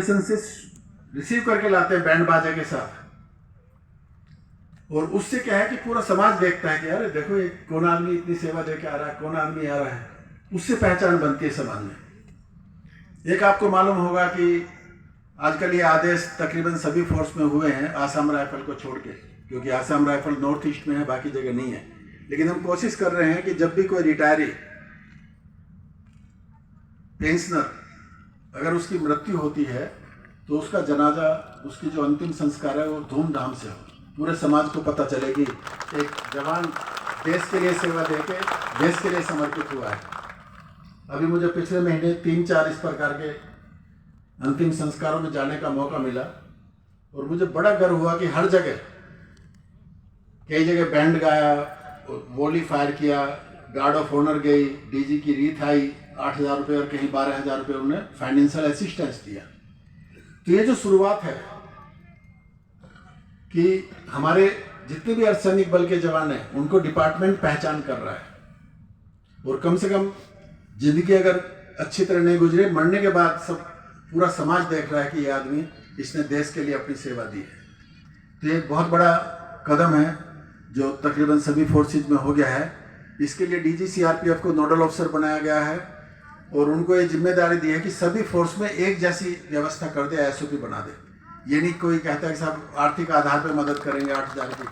Station से receive करके लाते हैं बैंड बाजा के साथ, और उससे क्या है कि पूरा समाज देखता है कि अरे देखो ये कौन आदमी इतनी सेवा दे के आ रहा है, कौन आदमी आ रहा है, उससे पहचान बनती है समाज में। एक आपको मालूम होगा कि आजकल ये आदेश तकरीबन सभी फोर्स में हुए हैं आसाम राइफल को छोड़ के, क्योंकि आसाम राइफल नॉर्थ ईस्ट में है, बाकी जगह नहीं है। लेकिन हम कोशिश कर रहे हैं कि जब भी कोई रिटायरी पेंशनर अगर उसकी मृत्यु होती है तो उसका जनाजा, उसकी जो अंतिम संस्कार है वो धूमधाम से हो, पूरे समाज को पता चले कि एक जवान देश के लिए सेवा देके देश के लिए समर्पित हुआ है। अभी मुझे पिछले महीने 3-4 इस प्रकार के अंतिम संस्कारों में जाने का मौका मिला, और मुझे बड़ा गर्व हुआ कि हर जगह, कई जगह बैंड गाया, वोली फायर किया, गार्ड ऑफ ऑनर गई, डीजी की रीत आई, 8,000 रुपये और कहीं 12,000 रुपये उन्हें फाइनेंशियल असिस्टेंस दिया। तो ये जो शुरुआत है कि हमारे जितने भी अर्धसैनिक बल के जवान हैं उनको डिपार्टमेंट पहचान कर रहा है, और कम से कम जिंदगी अगर अच्छी तरह नहीं गुजरे, मरने के बाद सब पूरा समाज देख रहा है कि ये आदमी इसने देश के लिए अपनी सेवा दी है। तो ये एक बहुत बड़ा कदम है जो तकरीबन सभी फोर्सेज में हो गया है। इसके लिए डीजी सीआरपीएफ को नोडल ऑफिसर बनाया गया है, और उनको ये जिम्मेदारी दी है कि सभी फोर्स में एक जैसी व्यवस्था कर दे, एसओपी बना दे। ये नहीं कोई कहता है कि साहब आर्थिक आधार पर मदद करेंगे 8,000 की,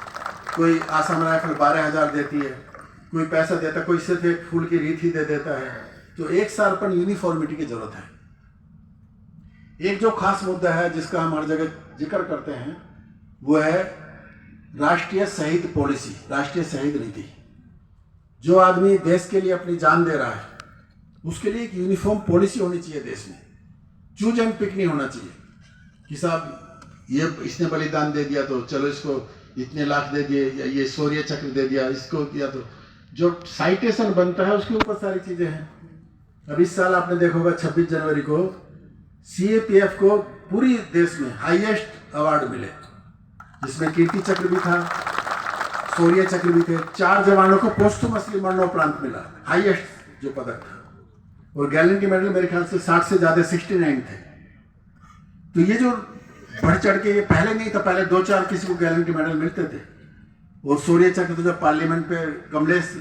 कोई आसाम राइफल 12,000 देती है, कोई पैसा देता, कोई सिर्फ एक फूल की रीत ही दे देता है। तो एक सारपन यूनिफॉर्मिटी की जरूरत है। एक जो खास मुद्दा है जिसका हम हर जगह जिक्र करते हैं वो है राष्ट्रीय शहीद पॉलिसी, राष्ट्रीय शहीद नीति। जो आदमी देश के लिए अपनी जान दे रहा है उसके लिए एक यूनिफॉर्म पॉलिसी होनी चाहिए देश में। चूज एंड पिक नहीं होना चाहिए कि साहब ये इसने बलिदान दे दिया तो चलो इसको इतने लाख दे दिए, या ये शौर्य चक्र दे दिया, इसको किया। तो जो साइटेशन बनता है उसके ऊपर सारी चीजें हैं। अब इस साल आपने देखा होगा 26 जनवरी को सीएपीएफ को पूरी देश में हाईएस्ट अवार्ड मिले, जिसमें कीर्ति चक्र भी था, शौर्य चक्र भी थे। 4 जवानों को पोस्टुमसली मरणोपरांत मिला, हाईएस्ट जो पदक था, और गैलेंट्री मेडल मेरे ख्याल से 60 से ज्यादा 69 थे। तो ये जो बढ़ चढ़ के, ये पहले नहीं था, पहले 2-4 किसी को गैलेंट्री मेडल मिलते थे। और शौर्य चक्र तो जब पार्लियामेंट पे कमलेश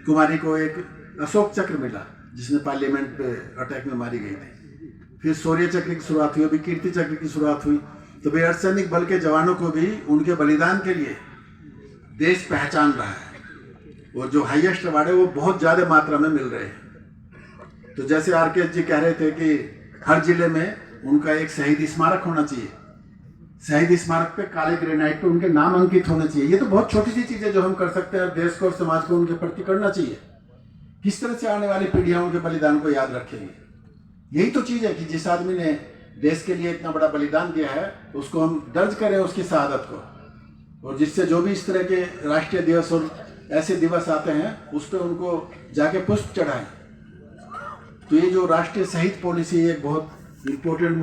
कुमारी को एक अशोक चक्र मिला जिसने पार्लियामेंट पे अटैक में मारी गई थी। फिर शौर्य चक्र की शुरुआत हुई, अभी कीर्ति चक्र की शुरुआत हुई। तो भाई अर्धसैनिक बल के जवानों को भी उनके बलिदान के लिए देश पहचान रहा है, और जो हाईएस्ट अवार्ड है वो बहुत ज्यादा मात्रा में मिल रहे हैं। तो जैसे आरकेएस जी कह रहे थे कि हर जिले में उनका एक शहीद स्मारक होना चाहिए, शहीद स्मारक पे काले ग्रेनाइट पे उनके नाम अंकित होने चाहिए। ये तो बहुत छोटी सी चीजें जो हम कर सकते हैं, देश को और समाज को उनके प्रति करना चाहिए। किस तरह से आने वाली पीढ़ियां उनके बलिदान को याद रखेंगी। यही तो चीज है कि जिस आदमी ने देश के लिए इतना बड़ा बलिदान दिया है उसको हम दर्ज करें उसकी शहादत को, और जिससे जो भी इस तरह के राष्ट्रीय दिवस और ऐसे दिवस आते हैं उस पर उनको जाके पुष्प चढ़ाएं। तो ये जो राष्ट्रीय शहीद पॉलिसी एक बहुत इंपॉर्टेंट